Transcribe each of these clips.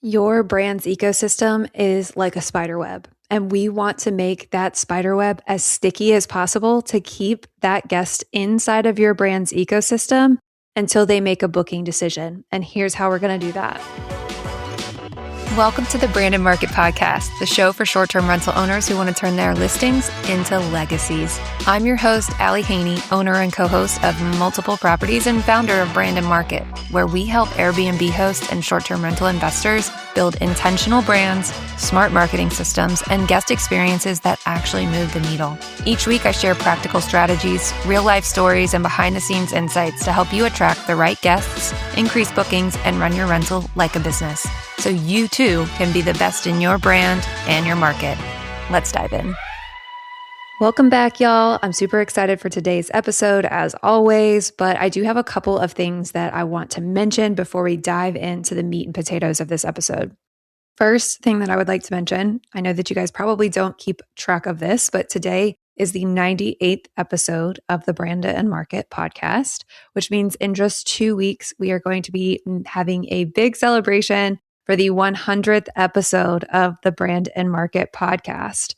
Your brand's ecosystem is like a spider web, and we want to make that spider web as sticky as possible to keep that guest inside of your brand's ecosystem until they make a booking decision. And here's how we're going to do that. Welcome to the Brand and Market Podcast, the show for short-term rental owners who want to turn their listings into legacies. I'm your host, Allie Haney, owner and co-host of multiple properties and founder of Brand and Market, where we help Airbnb hosts and short-term rental investors build intentional brands, smart marketing systems, and guest experiences that actually move the needle. Each week, I share practical strategies, real-life stories, and behind-the-scenes insights to help you attract the right guests, increase bookings, and run your rental like a business, so you too can be the best in your brand and your market. Let's dive in. Welcome back, y'all. I'm super excited for today's episode as always, but I do have a couple of things that I want to mention before we dive into the meat and potatoes of this episode. First thing that I would like to mention, I know that you guys probably don't keep track of this, but today is the 98th episode of the Brand and Market podcast, which means in just 2 weeks, we are going to be having a big celebration for the 100th episode of the Brand and Market podcast.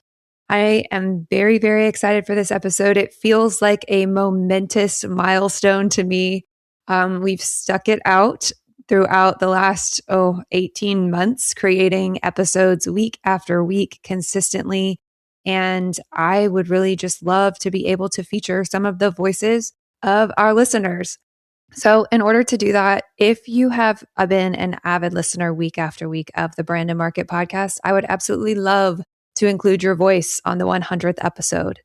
I am very, very excited for this episode. It feels like a momentous milestone to me. We've stuck it out throughout the last 18 months, creating episodes week after week consistently. And I would really just love to be able to feature some of the voices of our listeners. So in order to do that, if you have been an avid listener week after week of the Brand and Market podcast, I would absolutely love to include your voice on the 100th episode.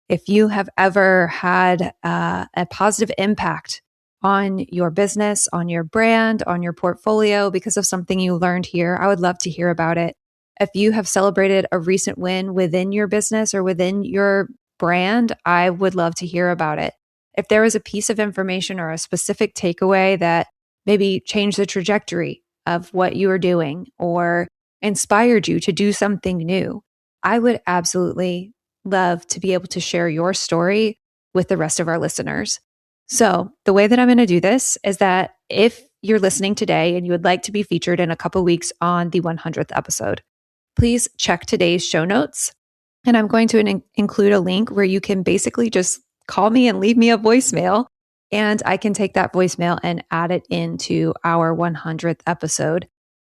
If you have ever had a positive impact on your business, on your brand, on your portfolio because of something you learned here, I would love to hear about it. If you have celebrated a recent win within your business or within your brand, I would love to hear about it. If there was a piece of information or a specific takeaway that maybe changed the trajectory of what you were doing or inspired you to do something new, I would absolutely love to be able to share your story with the rest of our listeners. So the way that I'm going to do this is that if you're listening today and you would like to be featured in a couple weeks on the 100th episode, please check today's show notes. And I'm going to include a link where you can basically just call me and leave me a voicemail, and I can take that voicemail and add it into our 100th episode.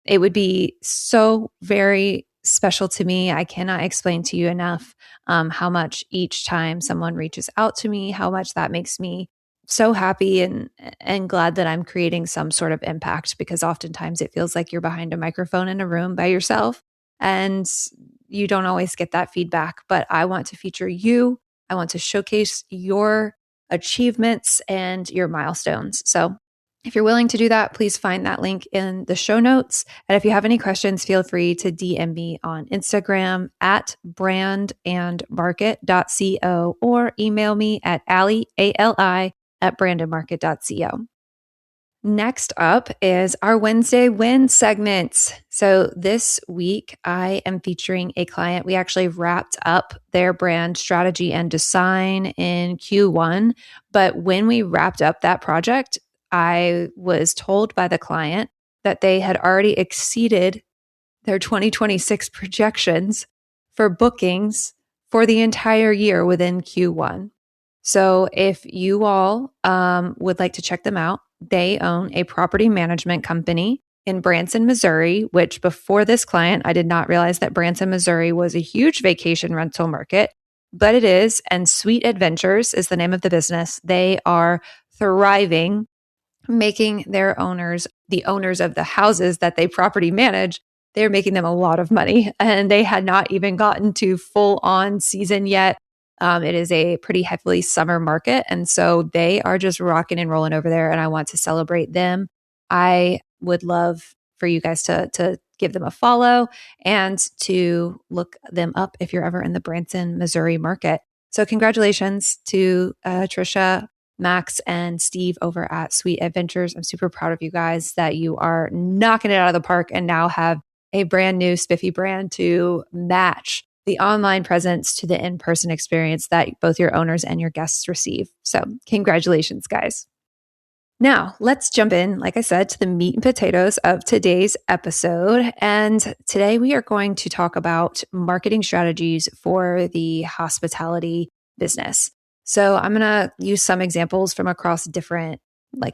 It would be so very special to me. I cannot explain to you enough how much each time someone reaches out to me, how much that makes me so happy and glad that I'm creating some sort of impact, because oftentimes it feels like you're behind a microphone in a room by yourself and you don't always get that feedback. But I want to feature you. I want to showcase your achievements and your milestones. So if you're willing to do that, please find that link in the show notes. And if you have any questions, feel free to DM me on Instagram at brandandmarket.co or email me at Allie, A-L-I, at brandandmarket.co. Next up is our Wednesday Win segment. So this week, I am featuring a client. We actually wrapped up their brand strategy and design in Q1. But when we wrapped up that project, I was told by the client that they had already exceeded their 2026 projections for bookings for the entire year within Q1. So if you all would like to check them out, they own a property management company in Branson, Missouri, which before this client, I did not realize that Branson, Missouri was a huge vacation rental market, but it is. And Sweet Adventures is the name of the business. They are thriving, making their owners, the owners of the houses that they property manage, they're making them a lot of money. And they had not even gotten to full on season yet. It is a pretty heavily summer market. And so they are just rocking and rolling over there. And I want to celebrate them. I would love for you guys to give them a follow and to look them up if you're ever in the Branson, Missouri market. So congratulations to Trisha, Max, and Steve over at Sweet Adventures. I'm super proud of you guys that you are knocking it out of the park and now have a brand new spiffy brand to match the online presence to the in-person experience that both your owners and your guests receive. So congratulations, guys. Now, let's jump in, like I said, to the meat and potatoes of today's episode. And today we are going to talk about marketing strategies for the hospitality business. So I'm going to use some examples from across different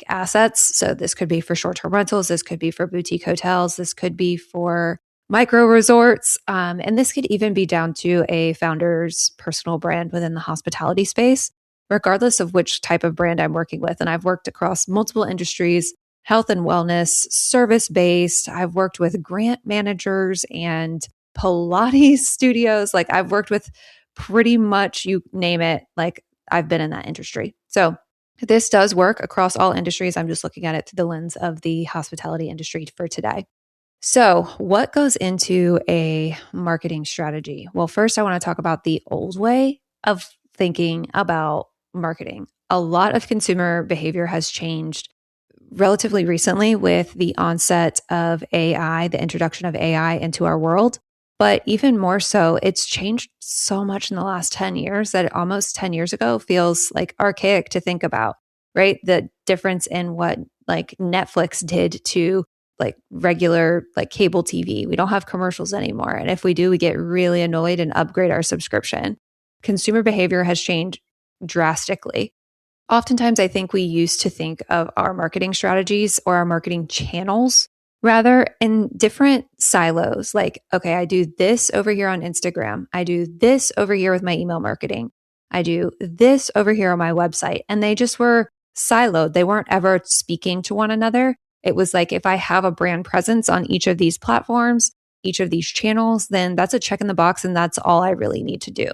assets. So this could be for short-term rentals. This could be for boutique hotels. This could be for micro resorts. And this could even be down to a founder's personal brand within the hospitality space, regardless of which type of brand I'm working with. And I've worked across multiple industries, health and wellness, service-based. I've worked with grant managers and Pilates studios. I've worked with pretty much, you name it, I've been in that industry. So this does work across all industries. I'm just looking at it through the lens of the hospitality industry for today. So, what goes into a marketing strategy? Well, first, I want to talk about the old way of thinking about marketing. A lot of consumer behavior has changed relatively recently with the onset of AI, the introduction of AI into our world. But even more so, it's changed so much in the last 10 years that almost 10 years ago feels archaic to think about, right? The difference in what Netflix did to regular cable TV. We don't have commercials anymore. And if we do, we get really annoyed and upgrade our subscription. Consumer behavior has changed drastically. Oftentimes, I think we used to think of our marketing strategies or our marketing channels rather in different silos. Okay, I do this over here on Instagram. I do this over here with my email marketing. I do this over here on my website. And they just were siloed. They weren't ever speaking to one another. It was if I have a brand presence on each of these platforms, each of these channels, then that's a check in the box and that's all I really need to do.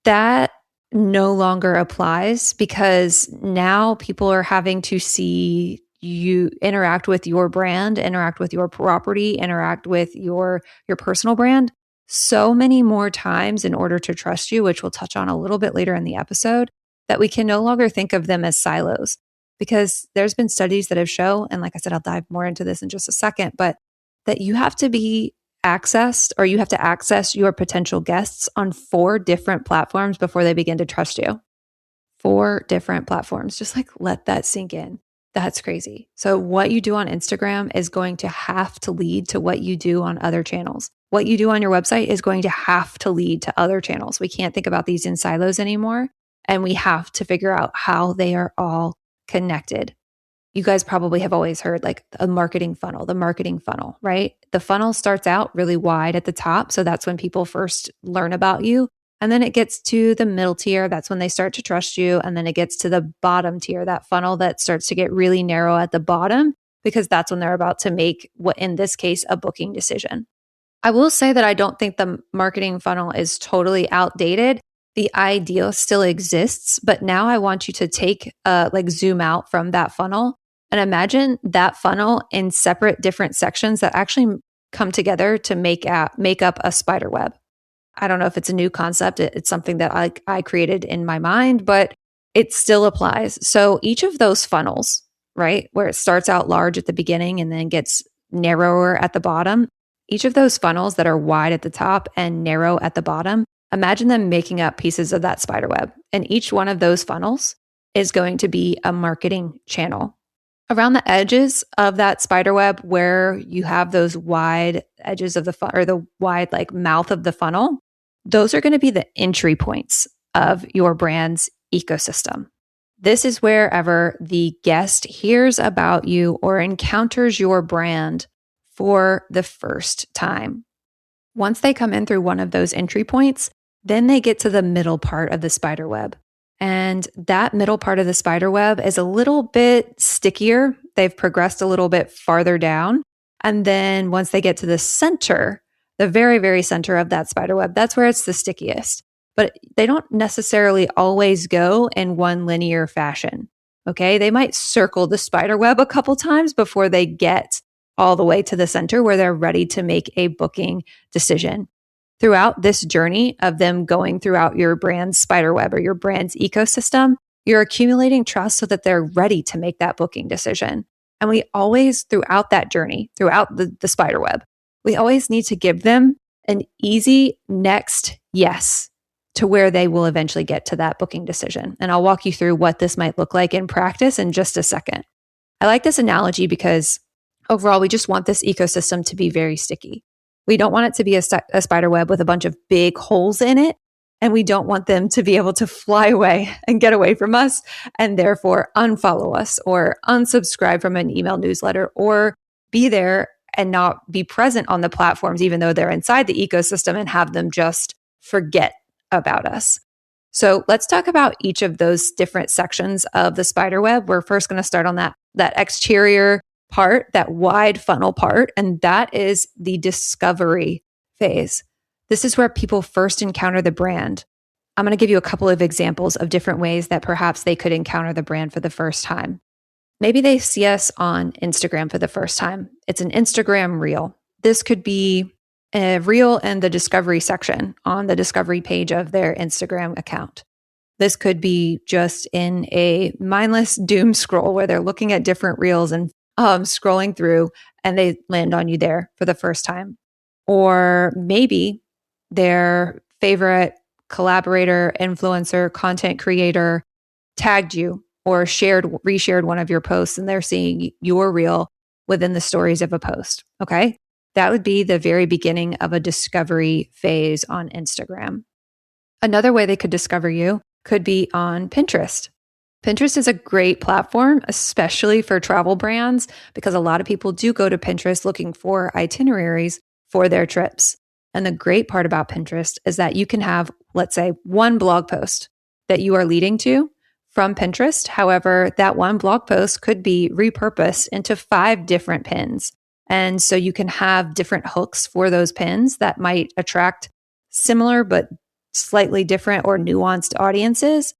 That no longer applies because now people are having to see you interact with your brand, interact with your property, interact with your personal brand so many more times in order to trust you, which we'll touch on a little bit later in the episode, that we can no longer think of them as silos. Because there's been studies that have shown, and like I said, I'll dive more into this in just a second, but that you have to be accessed or you have to access your potential guests on 4 different platforms before they begin to trust you. 4 different platforms. Just let that sink in. That's crazy. So what you do on Instagram is going to have to lead to what you do on other channels. What you do on your website is going to have to lead to other channels. We can't think about these in silos anymore. And we have to figure out how they are all connected. You guys probably have always heard the marketing funnel, right? The funnel starts out really wide at the top. So that's when people first learn about you. And then it gets to the middle tier. That's when they start to trust you. And then it gets to the bottom tier, that funnel that starts to get really narrow at the bottom, because that's when they're about to make what, in this case, a booking decision. I will say that I don't think the marketing funnel is totally outdated. The idea still exists, but now I want you to take zoom out from that funnel and imagine that funnel in separate different sections that actually come together to make up a spider web. I don't know if it's a new concept. It's something that I created in my mind, but it still applies. So each of those funnels, right, where it starts out large at the beginning and then gets narrower at the bottom, each of those funnels that are wide at the top and narrow at the bottom, imagine them making up pieces of that spider web. And each one of those funnels is going to be a marketing channel. Around the edges of that spider web, where you have those wide edges of the or the wide mouth of the funnel, those are going to be the entry points of your brand's ecosystem. This is wherever the guest hears about you or encounters your brand for the first time. Once they come in through one of those entry points, then they get to the middle part of the spider web. And that middle part of the spider web is a little bit stickier. They've progressed a little bit farther down. And then once they get to the center, the very, very center of that spider web, that's where it's the stickiest. But they don't necessarily always go in one linear fashion. Okay. They might circle the spider web a couple times before they get all the way to the center where they're ready to make a booking decision. Throughout this journey of them going throughout your brand's spider web or your brand's ecosystem, you're accumulating trust so that they're ready to make that booking decision. And we always, throughout that journey, throughout the spider web, we always need to give them an easy next yes to where they will eventually get to that booking decision. And I'll walk you through what this might look like in practice in just a second. I like this analogy because overall, we just want this ecosystem to be very sticky. We don't want it to be a spider web with a bunch of big holes in it. And we don't want them to be able to fly away and get away from us and therefore unfollow us or unsubscribe from an email newsletter or be there and not be present on the platforms, even though they're inside the ecosystem, and have them just forget about us. So let's talk about each of those different sections of the spider web. We're first going to start on that exterior part, that wide funnel part, and that is the discovery phase. This is where people first encounter the brand. I'm going to give you a couple of examples of different ways that perhaps they could encounter the brand for the first time. Maybe they see us on Instagram for the first time. It's an Instagram reel. This could be a reel in the discovery section on the discovery page of their Instagram account. This could be just in a mindless doom scroll where they're looking at different reels and scrolling through and they land on you there for the first time. Or maybe their favorite collaborator, influencer, content creator tagged you or reshared one of your posts and they're seeing your reel within the stories of a post. Okay. That would be the very beginning of a discovery phase on Instagram. Another way they could discover you could be on Pinterest. Pinterest is a great platform, especially for travel brands, because a lot of people do go to Pinterest looking for itineraries for their trips. And the great part about Pinterest is that you can have, let's say, one blog post that you are leading to from Pinterest. However, that one blog post could be repurposed into 5 different pins. And so you can have different hooks for those pins that might attract similar but slightly different or nuanced audiences.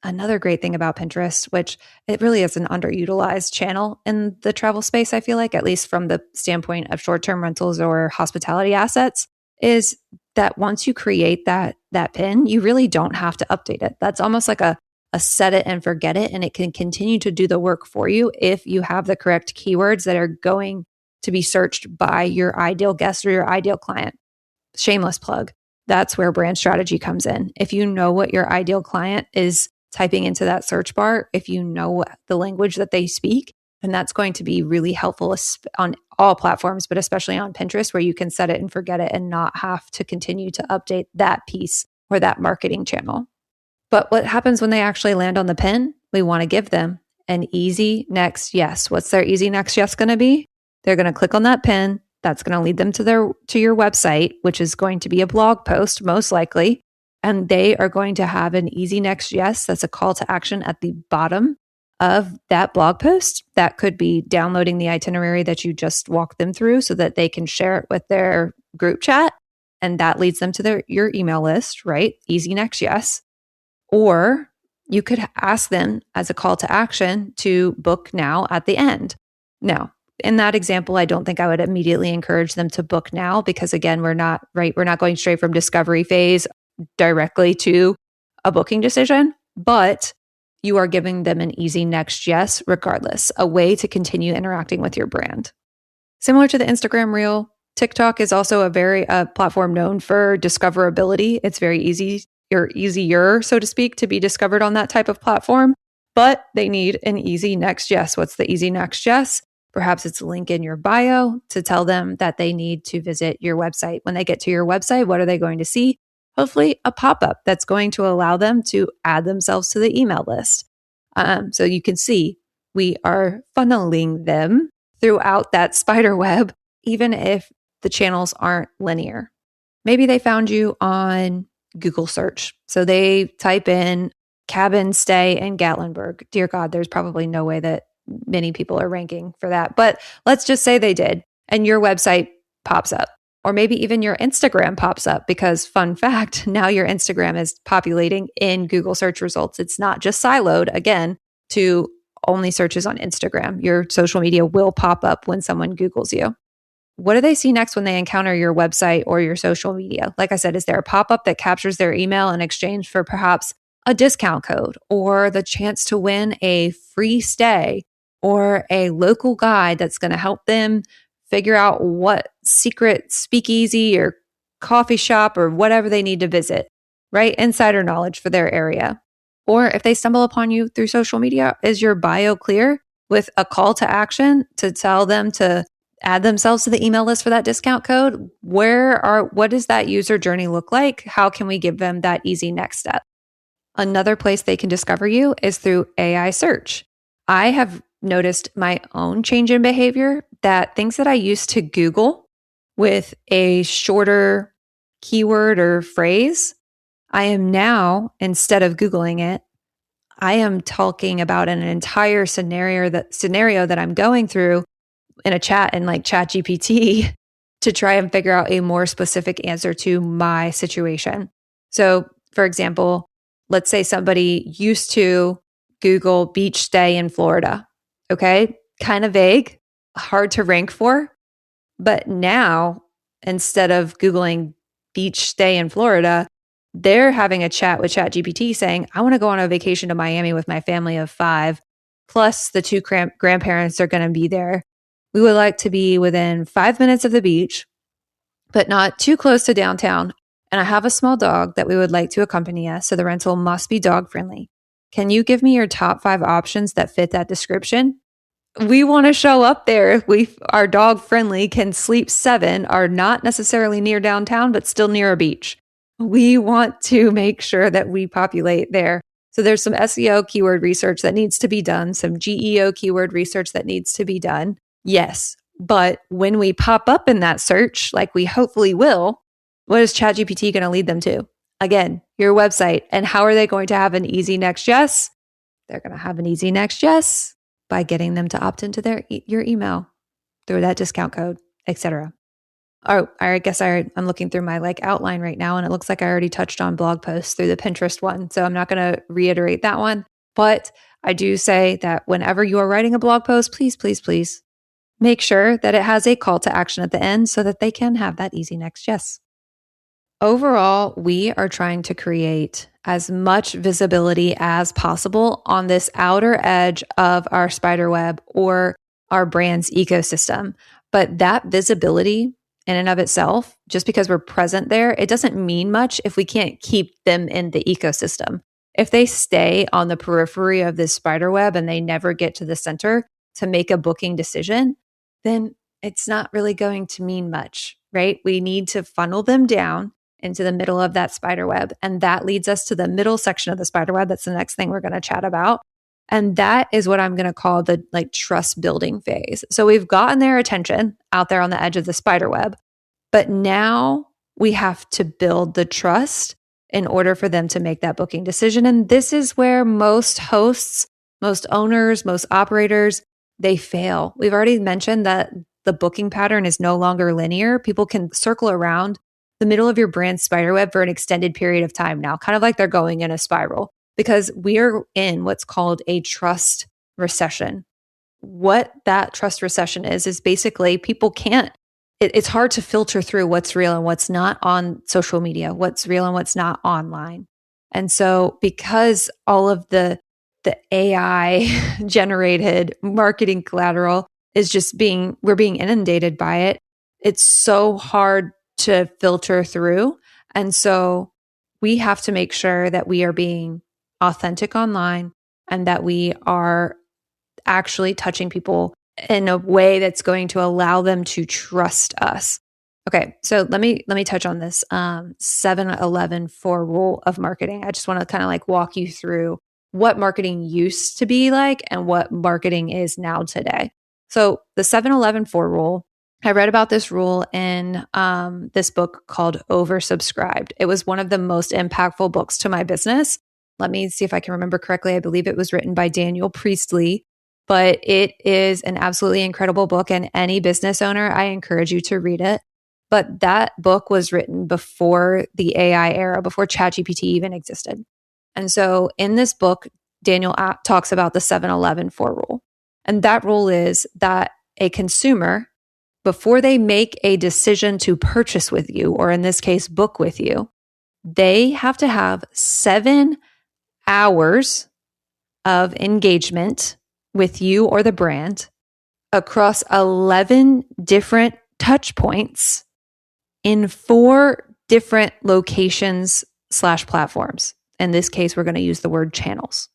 Another great thing about Pinterest, which it really is an underutilized channel in the travel space, I feel like, at least from the standpoint of short-term rentals or hospitality assets, is that once you create that pin, you really don't have to update it. That's almost like a set it and forget it, and it can continue to do the work for you if you have the correct keywords that are going to be searched by your ideal guest or your ideal client. Shameless plug. That's where brand strategy comes in. If you know what your ideal client is typing into that search bar, if you know the language that they speak, then that's going to be really helpful on all platforms, but especially on Pinterest, where you can set it and forget it and not have to continue to update that piece or that marketing channel. But what happens when they actually land on the pin? We want to give them an easy next yes. What's their easy next yes going to be? They're going to click on that pin. That's going to lead them to your website, which is going to be a blog post, most likely. And they are going to have an easy next yes. That's a call to action at the bottom of that blog post. That could be downloading the itinerary that you just walked them through so that they can share it with their group chat. And that leads them to your email list, right? Easy next yes. Or you could ask them as a call to action to book now at the end. Now, in that example, I don't think I would immediately encourage them to book now because again, we're not going straight from discovery phase directly to a booking decision, but you are giving them an easy next yes regardless, a way to continue interacting with your brand. Similar to the Instagram reel, TikTok is also a platform known for discoverability. It's very easier, so to speak, to be discovered on that type of platform, but they need an easy next yes. What's the easy next yes? Perhaps it's a link in your bio to tell them that they need to visit your website. When they get to your website, what are they going to see? Hopefully a pop-up that's going to allow them to add themselves to the email list. So you can see we are funneling them throughout that spider web, even if the channels aren't linear. Maybe they found you on Google search. So they type in cabin stay in Gatlinburg. Dear God, there's probably no way that many people are ranking for that. But let's just say they did, and your website pops up. Or maybe even your Instagram pops up because, fun fact, now your Instagram is populating in Google search results. It's not just siloed, again, to only searches on Instagram. Your social media will pop up when someone Googles you. What do they see next when they encounter your website or your social media? Like I said, is there a pop-up that captures their email in exchange for perhaps a discount code or the chance to win a free stay or a local guide that's going to help them figure out what secret speakeasy or coffee shop or whatever they need to visit, right? Insider knowledge for their area. Or if they stumble upon you through social media, is your bio clear? with a call to action to tell them to add themselves to the email list for that discount code. What does that user journey look like? How can we give them that easy next step? Another place they can discover you is through AI search. I have noticed my own change in behavior that things that I used to Google with a shorter keyword or phrase, I am now, instead of Googling it, I am talking about an entire scenario that I'm going through in a chat in like ChatGPT to try and figure out a more specific answer to my situation. So, for example, let's say somebody used to Google beach stay in Florida. Okay. Kind of vague, hard to rank for. But now, instead of Googling beach stay in Florida, they're having a chat with ChatGPT saying, I want to go on a vacation to Miami with my family of 5, plus the 2 grandparents are going to be there. We would like to be within 5 minutes of the beach, but not too close to downtown. And I have a small dog that we would like to accompany us, so the rental must be dog friendly. Can you give me your top 5 options that fit that description? We want to show up there. If we are dog friendly, can sleep 7, are not necessarily near downtown, but still near a beach. We want to make sure that we populate there. So there's some SEO keyword research that needs to be done, some GEO keyword research that needs to be done. Yes. But when we pop up in that search, like we hopefully will, what is ChatGPT going to lead them to? Again, your website. And how are they going to have an easy next yes? They're going to have an easy next yes by getting them to opt into your email through that discount code, etc. Oh, I guess I'm looking through my outline right now, and it looks like I already touched on blog posts through the Pinterest one. So I'm not going to reiterate that one. But I do say that whenever you are writing a blog post, please, please, please make sure that it has a call to action at the end so that they can have that easy next yes. Overall, we are trying to create as much visibility as possible on this outer edge of our spider web or our brand's ecosystem. But that visibility in and of itself, just because we're present there, it doesn't mean much if we can't keep them in the ecosystem. If they stay on the periphery of this spider web and they never get to the center to make a booking decision, then it's not really going to mean much, right? We need to funnel them down into the middle of that spider web. And that leads us to the middle section of the spider web. That's the next thing we're going to chat about. And that is what I'm going to call the trust building phase. So we've gotten their attention out there on the edge of the spider web, but now we have to build the trust in order for them to make that booking decision. And this is where most hosts, most owners, most operators, they fail. We've already mentioned that the booking pattern is no longer linear. People can circle around the middle of your brand spiderweb for an extended period of time now, kind of like they're going in a spiral, because we're in what's called a trust recession. What that trust recession is basically people can't, it's hard to filter through what's real and what's not on social media, what's real and what's not online. And so because all of the AI generated marketing collateral is we're being inundated by it, it's so hard to filter through. And so we have to make sure that we are being authentic online and that we are actually touching people in a way that's going to allow them to trust us. Okay, so let me touch on this 7-11-4 rule of marketing. I just want to kind of walk you through what marketing used to be like and what marketing is now today. So the 7-11-4 rule, I read about this rule in this book called Oversubscribed. It was one of the most impactful books to my business. Let me see if I can remember correctly. I believe it was written by Daniel Priestley, but it is an absolutely incredible book. And any business owner, I encourage you to read it. But that book was written before the AI era, before ChatGPT even existed. And so in this book, Daniel talks about the 7-11-4 rule. And that rule is that a consumer, before they make a decision to purchase with you, or in this case, book with you, they have to have 7 hours of engagement with you or the brand across 11 different touch points in 4 different locations/platforms. In this case, we're going to use the word channels.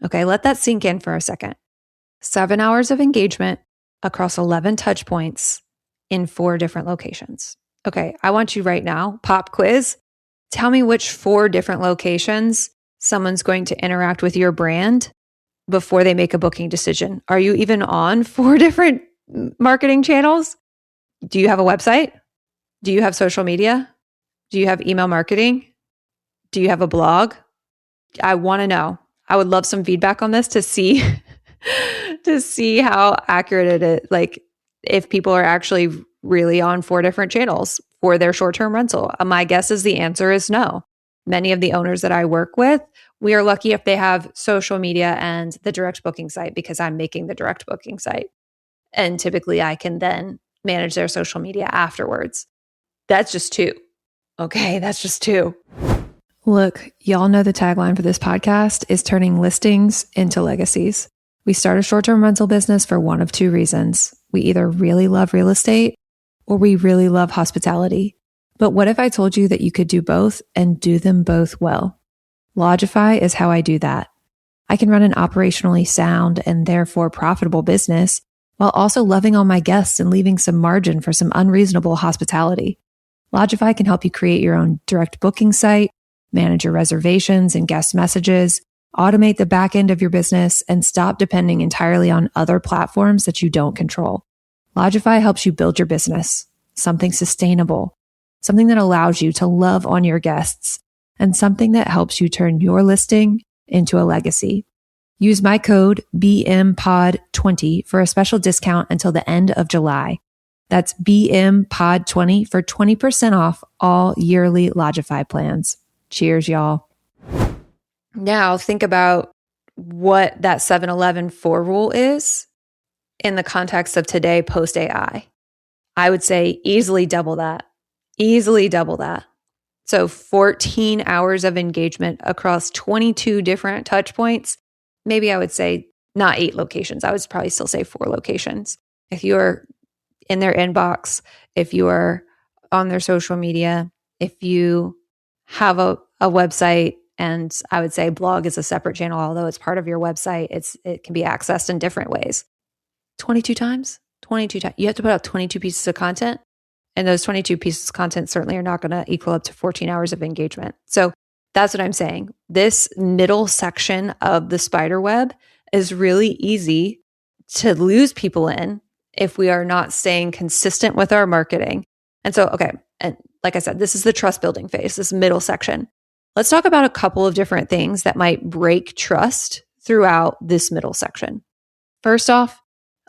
Okay, let that sink in for a second. 7 hours of engagement across 11 touch points in 4 different locations. Okay, I want you right now, pop quiz. Tell me which 4 different locations someone's going to interact with your brand before they make a booking decision. Are you even on 4 different marketing channels? Do you have a website? Do you have social media? Do you have email marketing? Do you have a blog? I want to know. I would love some feedback on this to see to see how accurate it is. Like if people are actually really on 4 different channels for their short-term rental. My guess is the answer is no. Many of the owners that I work with, we are lucky if they have social media and the direct booking site because I'm making the direct booking site. And typically I can then manage their social media afterwards. That's just 2. Okay, that's just 2. Look, y'all know the tagline for this podcast is turning listings into legacies. We start a short-term rental business for one of 2 reasons. We either really love real estate or we really love hospitality. But what if I told you that you could do both and do them both well? Lodgify is how I do that. I can run an operationally sound and therefore profitable business while also loving on my guests and leaving some margin for some unreasonable hospitality. Lodgify can help you create your own direct booking site, manage your reservations and guest messages, automate the back end of your business, and stop depending entirely on other platforms that you don't control. Lodgify helps you build your business, something sustainable, something that allows you to love on your guests, and something that helps you turn your listing into a legacy. Use my code BMPOD20 for a special discount until the end of July. That's BMPOD20 for 20% off all yearly Lodgify plans. Cheers, y'all. Now think about what that 7-11-4 rule is in the context of today post AI. I would say easily double that. Easily double that. So 14 hours of engagement across 22 different touch points. Maybe I would say not 8 locations. I would probably still say 4 locations. If you're in their inbox, if you are on their social media, if you have a website, and I would say blog is a separate channel, although it's part of your website, it can be accessed in different ways. 22 times? 22 times. You have to put out 22 pieces of content. And those 22 pieces of content certainly are not going to equal up to 14 hours of engagement. So that's what I'm saying. This middle section of the spider web is really easy to lose people in if we are not staying consistent with our marketing. And so, okay. And like I said, this is the trust building phase, this middle section. Let's talk about a couple of different things that might break trust throughout this middle section. First off,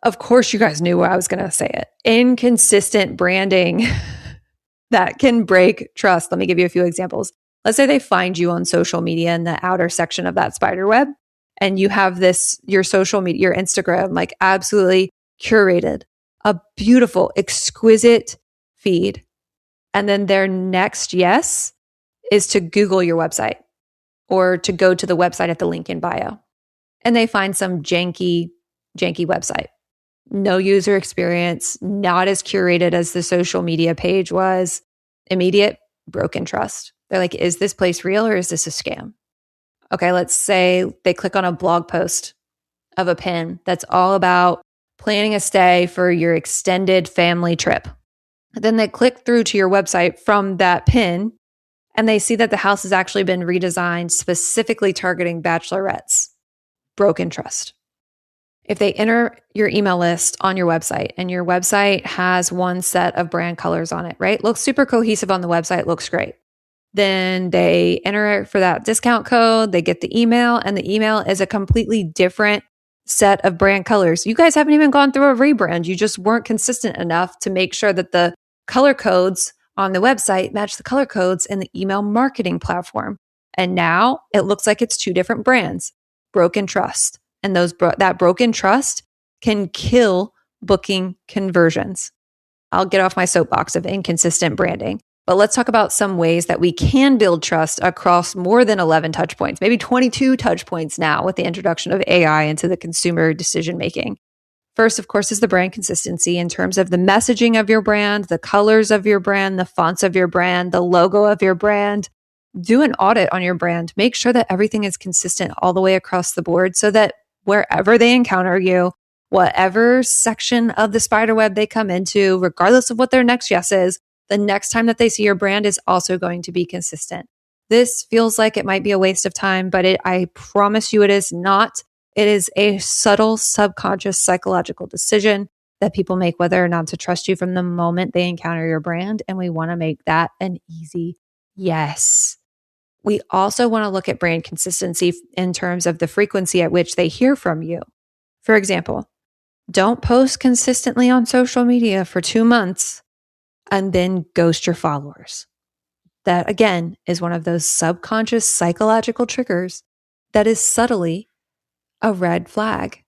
of course, you guys knew where I was going to say it. Inconsistent branding that can break trust. Let me give you a few examples. Let's say they find you on social media in the outer section of that spider web, and you have your social media, your Instagram, like absolutely curated, a beautiful, exquisite feed. And then their next yes is to Google your website or to go to the website at the link in bio. And they find some janky website. No user experience, not as curated as the social media page was. Immediate broken trust. They're like, is this place real or is this a scam? Okay, let's say they click on a blog post of a pin that's all about planning a stay for your extended family trip. Then they click through to your website from that pin and they see that the house has actually been redesigned specifically targeting bachelorettes. Broken trust. If they enter your email list on your website and your website has one set of brand colors on it, right? Looks super cohesive on the website, looks great. Then they enter for that discount code, they get the email, and the email is a completely different set of brand colors. You guys haven't even gone through a rebrand. You just weren't consistent enough to make sure that the color codes on the website match the color codes in the email marketing platform. And now it looks like it's 2 different brands. Broken trust. And that broken trust can kill booking conversions. I'll get off my soapbox of inconsistent branding, but let's talk about some ways that we can build trust across more than 11 touch points, maybe 22 touch points now with the introduction of AI into the consumer decision making. First, of course, is the brand consistency in terms of the messaging of your brand, the colors of your brand, the fonts of your brand, the logo of your brand. Do an audit on your brand. Make sure that everything is consistent all the way across the board so that wherever they encounter you, whatever section of the spider web they come into, regardless of what their next yes is, the next time that they see your brand is also going to be consistent. This feels like it might be a waste of time, but I promise you it is not. It is a subtle, subconscious, psychological decision that people make whether or not to trust you from the moment they encounter your brand. And we want to make that an easy yes. We also want to look at brand consistency in terms of the frequency at which they hear from you. For example, don't post consistently on social media for 2 months and then ghost your followers. That, again, is one of those subconscious psychological triggers that is subtly a red flag.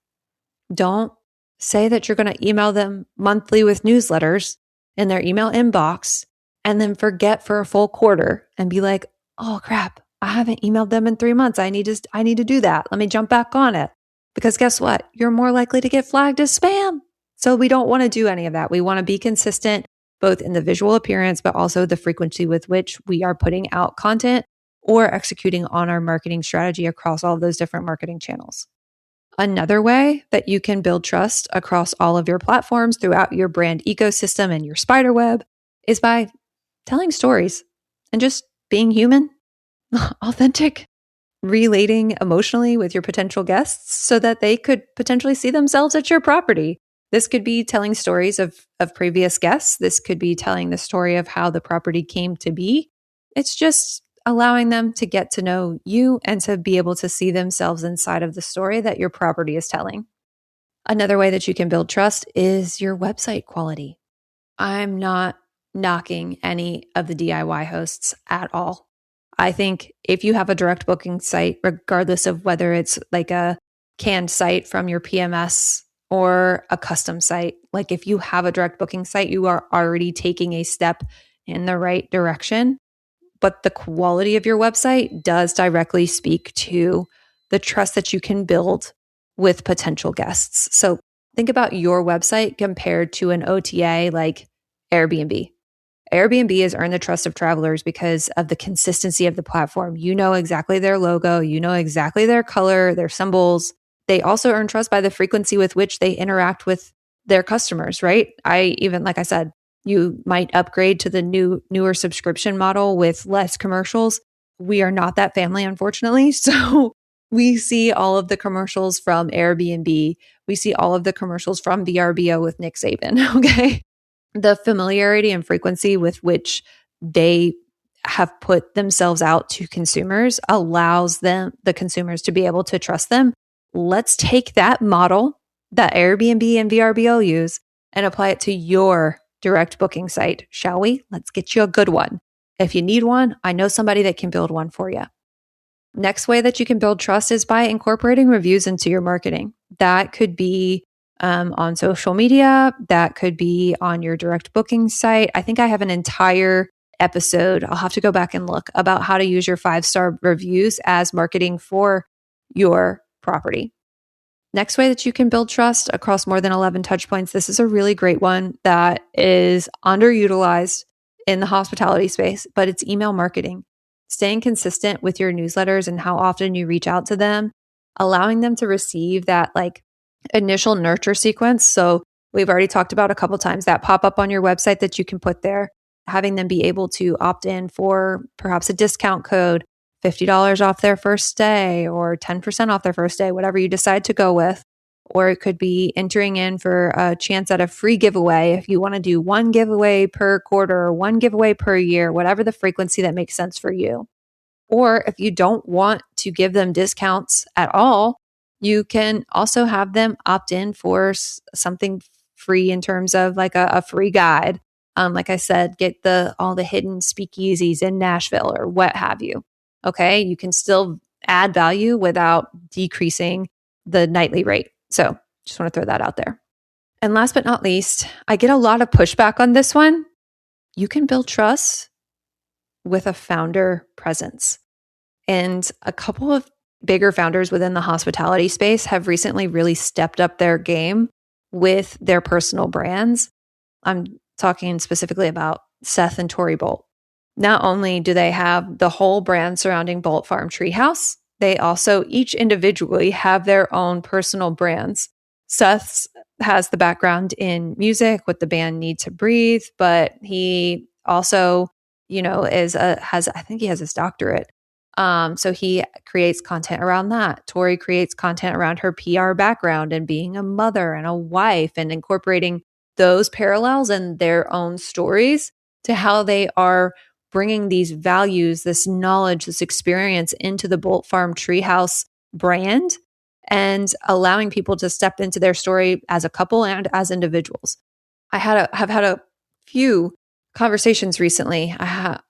Don't say that you're going to email them monthly with newsletters in their email inbox and then forget for a full quarter and be like, oh crap, I haven't emailed them in 3 months. I need to do that. Let me jump back on it. Because guess what? You're more likely to get flagged as spam. So we don't want to do any of that. We want to be consistent both in the visual appearance, but also the frequency with which we are putting out content or executing on our marketing strategy across all of those different marketing channels. Another way that you can build trust across all of your platforms throughout your brand ecosystem and your spider web is by telling stories and just being human, authentic, relating emotionally with your potential guests so that they could potentially see themselves at your property. This could be telling stories of previous guests. This could be telling the story of how the property came to be. It's just allowing them to get to know you and to be able to see themselves inside of the story that your property is telling. Another way that you can build trust is your website quality. I'm not knocking any of the DIY hosts at all. I think if you have a direct booking site, regardless of whether it's like a canned site from your PMS or a custom site, like if you have a direct booking site, you are already taking a step in the right direction. But the quality of your website does directly speak to the trust that you can build with potential guests. So think about your website compared to an OTA like Airbnb. Airbnb has earned the trust of travelers because of the consistency of the platform. You know exactly their logo, you know exactly their color, their symbols. They also earn trust by the frequency with which they interact with their customers, right? Like I said, you might upgrade to the newer subscription model with less commercials. We are not that family, unfortunately. So we see all of the commercials from Airbnb. We see all of the commercials from VRBO with Nick Saban, okay? The familiarity and frequency with which they have put themselves out to consumers allows the consumers to be able to trust them. Let's take that model that Airbnb and VRBO use and apply it to your direct booking site, shall we? Let's get you a good one. If you need one, I know somebody that can build one for you. Next way that you can build trust is by incorporating reviews into your marketing. That could be on social media. That could be on your direct booking site. I think I have an entire episode, I'll have to go back and look, about how to use your 5-star reviews as marketing for your property. Next way that you can build trust across more than 11 touch points. This is a really great one that is underutilized in the hospitality space, but it's email marketing. Staying consistent with your newsletters and how often you reach out to them, allowing them to receive that initial nurture sequence. So we've already talked about a couple times that pop up on your website that you can put there, having them be able to opt in for perhaps a discount code, $50 off their first stay or 10% off their first day, whatever you decide to go with. Or it could be entering in for a chance at a free giveaway if you want to do one giveaway per quarter or one giveaway per year, whatever the frequency that makes sense for you. Or if you don't want to give them discounts at all, you can also have them opt in for something free in terms of like a free guide. Like I said, get all the hidden speakeasies in Nashville or what have you. Okay, you can still add value without decreasing the nightly rate. So just want to throw that out there. And last but not least, I get a lot of pushback on this one. You can build trust with a founder presence. And a couple of bigger founders within the hospitality space have recently really stepped up their game with their personal brands. I'm talking specifically about Seth and Tori Bolt. Not only do they have the whole brand surrounding Bolt Farm Treehouse, they also each individually have their own personal brands. Seth's has the background in music with the band Need to Breathe, but he also, I think he has his doctorate. So he creates content around that. Tori creates content around her PR background and being a mother and a wife and incorporating those parallels and their own stories to how they are bringing these values, this knowledge, this experience into the Bolt Farm Treehouse brand and allowing people to step into their story as a couple and as individuals. Have had a few conversations recently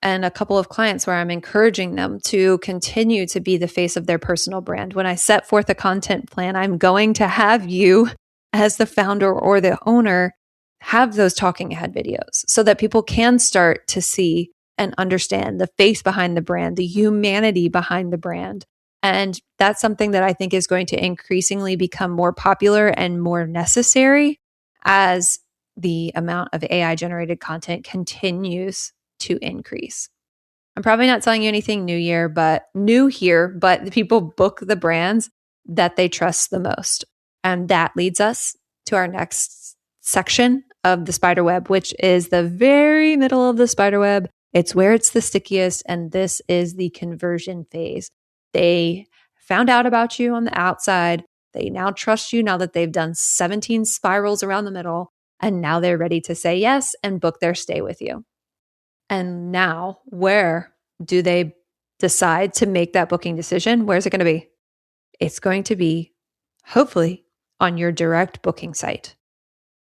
and a couple of clients where I'm encouraging them to continue to be the face of their personal brand. When I set forth a content plan, I'm going to have you as the founder or the owner have those talking head videos so that people can start to see and understand the face behind the brand, the humanity behind the brand. And that's something that I think is going to increasingly become more popular and more necessary as the amount of AI generated content continues to increase. I'm probably not telling you anything new here, but the people book the brands that they trust the most. And that leads us to our next section of the spider web, which is the very middle of the spider web. It's where it's the stickiest. And this is the conversion phase. They found out about you on the outside. They now trust you now that they've done 17 spirals around the middle. And now they're ready to say yes and book their stay with you. And now, where do they decide to make that booking decision? Where's it going to be? It's going to be, hopefully, on your direct booking site.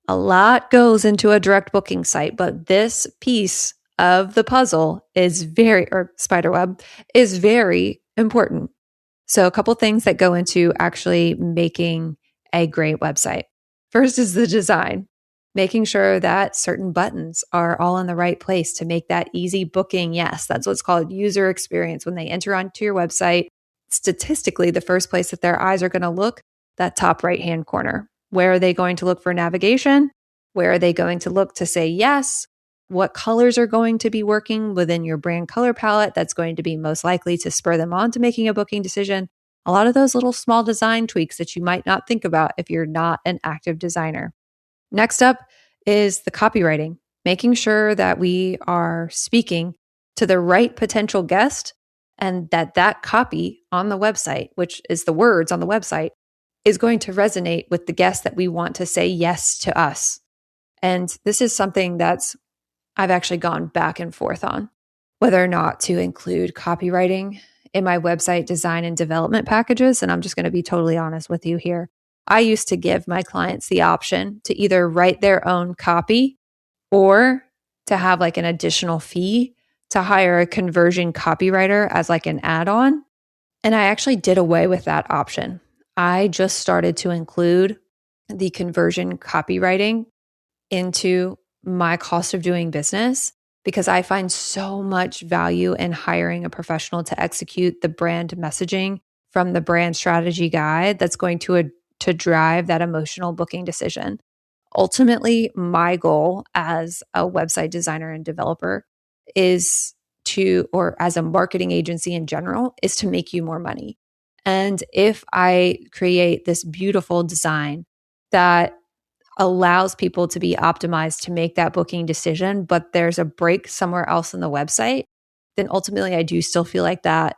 A lot goes into a direct booking site, but this piece of the puzzle spiderweb is very important. So a couple things that go into actually making a great website. First is the design, making sure that certain buttons are all in the right place to make that easy booking. Yes, that's what's called user experience. When they enter onto your website, statistically, the first place that their eyes are going to look, that top right-hand corner. Where are they going to look for navigation? Where are they going to look to say yes? What colors are going to be working within your brand color palette that's going to be most likely to spur them on to making a booking decision? A lot of those little small design tweaks that you might not think about if you're not an active designer. Next up is the copywriting, making sure that we are speaking to the right potential guest and that copy on the website, which is the words on the website, is going to resonate with the guest that we want to say yes to us. And this is something I've actually gone back and forth on, whether or not to include copywriting in my website design and development packages. And I'm just going to be totally honest with you here. I used to give my clients the option to either write their own copy or to have like an additional fee to hire a conversion copywriter as like an add-on. And I actually did away with that option. I just started to include the conversion copywriting into my cost of doing business because I find so much value in hiring a professional to execute the brand messaging from the brand strategy guide that's going to drive that emotional booking decision. Ultimately, my goal as a website designer and developer or as a marketing agency in general, is to make you more money. And if I create this beautiful design that allows people to be optimized to make that booking decision, but there's a break somewhere else in the website, then ultimately I do still feel like that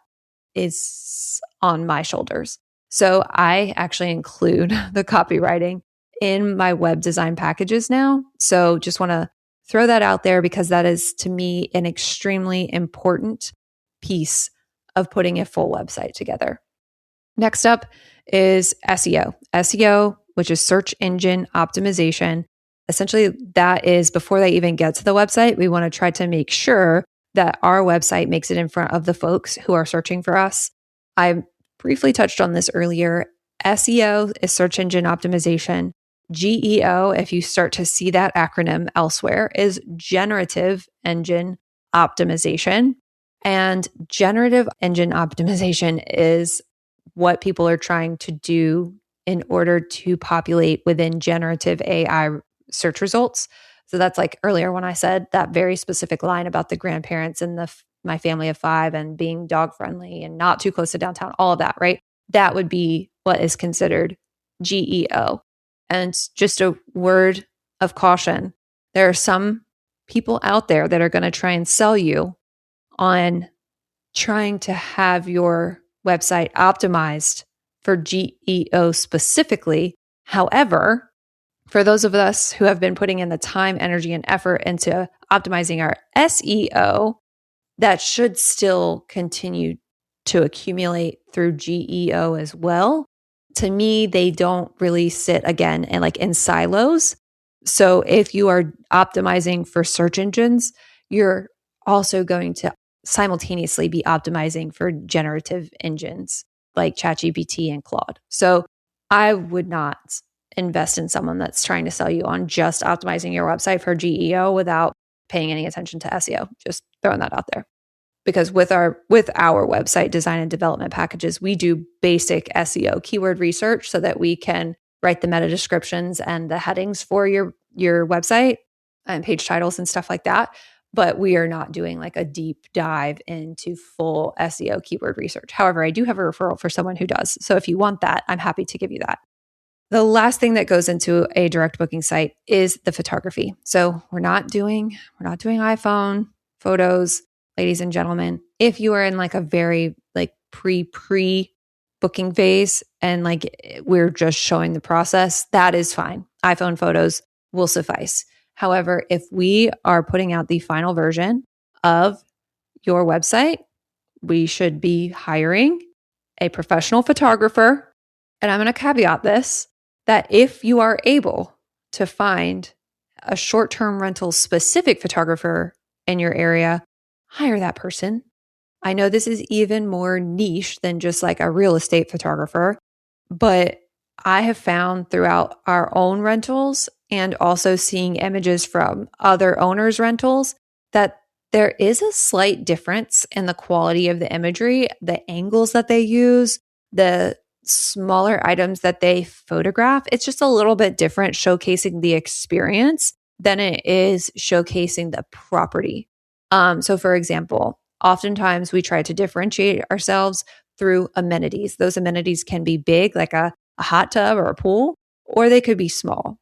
is on my shoulders. So I actually include the copywriting in my web design packages now. So just want to throw that out there because that is, to me, an extremely important piece of putting a full website together. Next up is SEO. SEO, which is search engine optimization. Essentially, that is before they even get to the website, we want to try to make sure that our website makes it in front of the folks who are searching for us. I briefly touched on this earlier. SEO is search engine optimization. GEO, if you start to see that acronym elsewhere, is generative engine optimization. And generative engine optimization is what people are trying to do in order to populate within generative AI search results. So that's like earlier when I said that very specific line about the grandparents and my family of 5 and being dog friendly and not too close to downtown, all of that, right? That would be what is considered GEO. And just a word of caution, there are some people out there that are going to try and sell you on trying to have your website optimized for GEO specifically. However, for those of us who have been putting in the time, energy, and effort into optimizing our SEO, that should still continue to accumulate through GEO as well. To me, they don't really sit again in silos. So if you are optimizing for search engines, you're also going to simultaneously be optimizing for generative engines like ChatGPT and Claude. So I would not invest in someone that's trying to sell you on just optimizing your website for GEO without paying any attention to SEO. Just throwing that out there. Because with our website design and development packages, we do basic SEO keyword research so that we can write the meta descriptions and the headings for your website and page titles and stuff like that. But we are not doing like a deep dive into full SEO keyword research. However, I do have a referral for someone who does. So if you want that, I'm happy to give you that. The last thing that goes into a direct booking site is the photography. So we're not doing iPhone photos, ladies and gentlemen. If you are in like a very like pre booking phase and like we're just showing the process, that is fine. iPhone photos will suffice. However, if we are putting out the final version of your website, we should be hiring a professional photographer. And I'm going to caveat this, that if you are able to find a short-term rental specific photographer in your area, hire that person. I know this is even more niche than just like a real estate photographer, but I have found throughout our own rentals and also seeing images from other owners' rentals that there is a slight difference in the quality of the imagery, the angles that they use, the smaller items that they photograph. It's just a little bit different showcasing the experience than it is showcasing the property. So for example, oftentimes we try to differentiate ourselves through amenities. Those amenities can be big, like a hot tub or a pool, or they could be small.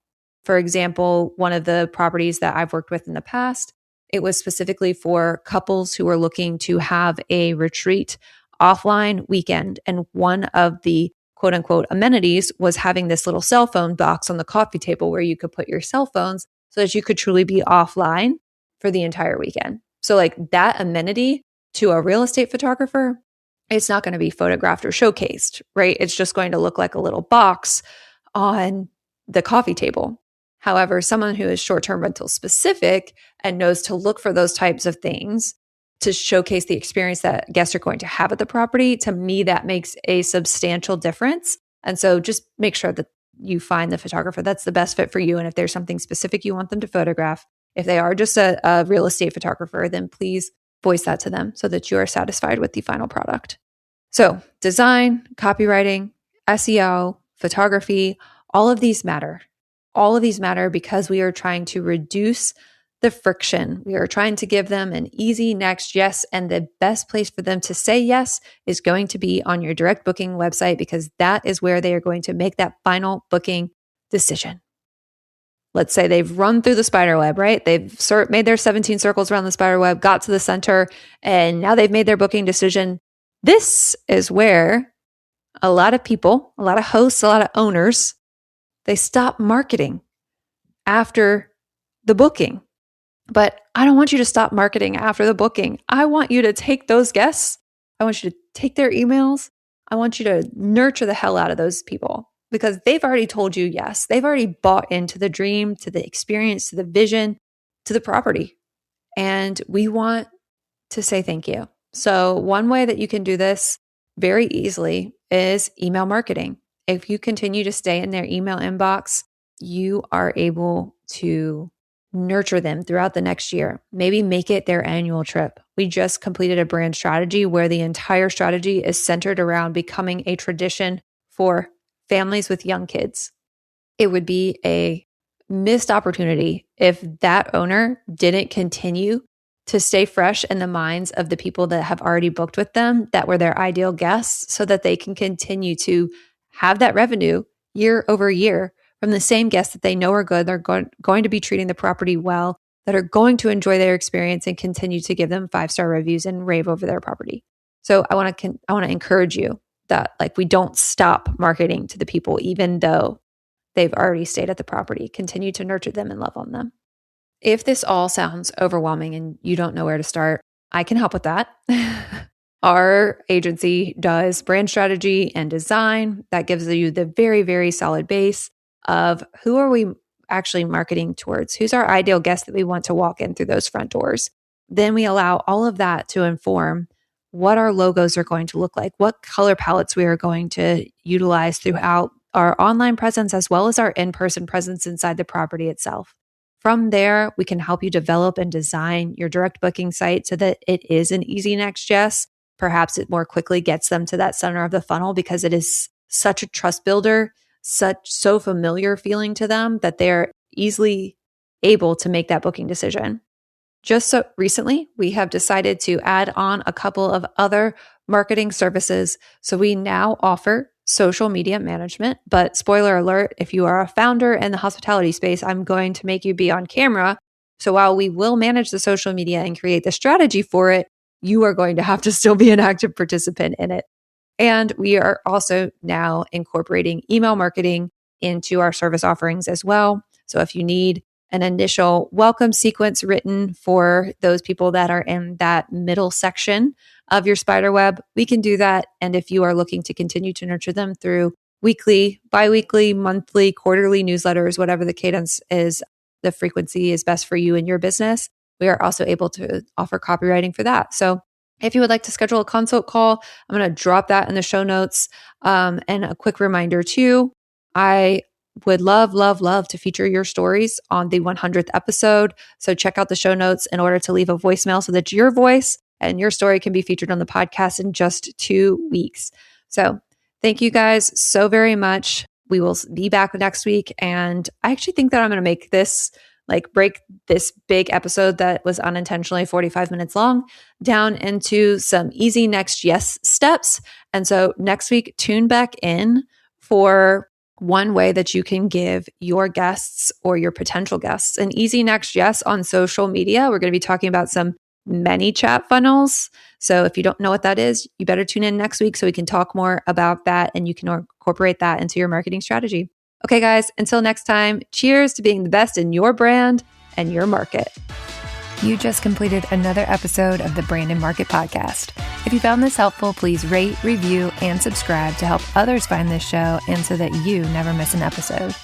For example, one of the properties that I've worked with in the past, it was specifically for couples who were looking to have a retreat offline weekend. And one of the quote unquote amenities was having this little cell phone box on the coffee table where you could put your cell phones so that you could truly be offline for the entire weekend. So like that amenity to a real estate photographer, it's not going to be photographed or showcased, right? It's just going to look like a little box on the coffee table. However, someone who is short-term rental specific and knows to look for those types of things to showcase the experience that guests are going to have at the property, to me, that makes a substantial difference. And so just make sure that you find the photographer that's the best fit for you. And if there's something specific you want them to photograph, if they are just a real estate photographer, then please voice that to them so that you are satisfied with the final product. So design, copywriting, SEO, photography, all of these matter. All of these matter because we are trying to reduce the friction. We are trying to give them an easy next yes. And the best place for them to say yes is going to be on your direct booking website, because that is where they are going to make that final booking decision. Let's say they've run through the spider web, right? They've made their 17 circles around the spider web, got to the center, and now they've made their booking decision. This is where a lot of people, a lot of hosts, a lot of owners, they stop marketing after the booking. But I don't want you to stop marketing after the booking. I want you to take those guests. I want you to take their emails. I want you to nurture the hell out of those people, because they've already told you yes. They've already bought into the dream, to the experience, to the vision, to the property. And we want to say thank you. So one way that you can do this very easily is email marketing. If you continue to stay in their email inbox, you are able to nurture them throughout the next year. Maybe make it their annual trip. We just completed a brand strategy where the entire strategy is centered around becoming a tradition for families with young kids. It would be a missed opportunity if that owner didn't continue to stay fresh in the minds of the people that have already booked with them, that were their ideal guests, so that they can continue to have that revenue year over year from the same guests that they know are good, they're going to be treating the property well, that are going to enjoy their experience and continue to give them 5-star reviews and rave over their property. So I want to encourage you that we don't stop marketing to the people, even though they've already stayed at the property. Continue to nurture them and love on them. If this all sounds overwhelming and you don't know where to start, I can help with that. Our agency does brand strategy and design. That gives you the very, very solid base of who are we actually marketing towards? Who's our ideal guest that we want to walk in through those front doors? Then we allow all of that to inform what our logos are going to look like, what color palettes we are going to utilize throughout our online presence, as well as our in-person presence inside the property itself. From there, we can help you develop and design your direct booking site so that it is an easy next yes. Perhaps it more quickly gets them to that center of the funnel because it is such a trust builder, so familiar feeling to them that they're easily able to make that booking decision. Just so recently, we have decided to add on a couple of other marketing services. So we now offer social media management, but spoiler alert, if you are a founder in the hospitality space, I'm going to make you be on camera. So while we will manage the social media and create the strategy for it, you are going to have to still be an active participant in it. And we are also now incorporating email marketing into our service offerings as well. So if you need an initial welcome sequence written for those people that are in that middle section of your spider web, we can do that. And if you are looking to continue to nurture them through weekly, biweekly, monthly, quarterly newsletters, whatever the cadence is, the frequency is best for you and your business, we are also able to offer copywriting for that. So if you would like to schedule a consult call, I'm going to drop that in the show notes. And a quick reminder too, I would love to feature your stories on the 100th episode. So check out the show notes in order to leave a voicemail so that your voice and your story can be featured on the podcast in just 2 weeks. So thank you guys so very much. We will be back next week. And I actually think that I'm going to make this break this big episode that was unintentionally 45 minutes long down into some easy next yes steps. And so next week, tune back in for one way that you can give your guests or your potential guests an easy next yes on social media. We're going to be talking about some ManyChat funnels. So if you don't know what that is, you better tune in next week so we can talk more about that and you can incorporate that into your marketing strategy. Okay, guys, until next time, cheers to being the best in your brand and your market. You just completed another episode of the Brand and Market Podcast. If you found this helpful, please rate, review, and subscribe to help others find this show and so that you never miss an episode.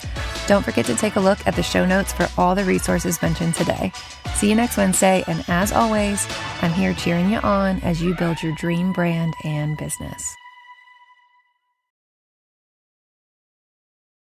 Don't forget to take a look at the show notes for all the resources mentioned today. See you next Wednesday, and as always, I'm here cheering you on as you build your dream brand and business.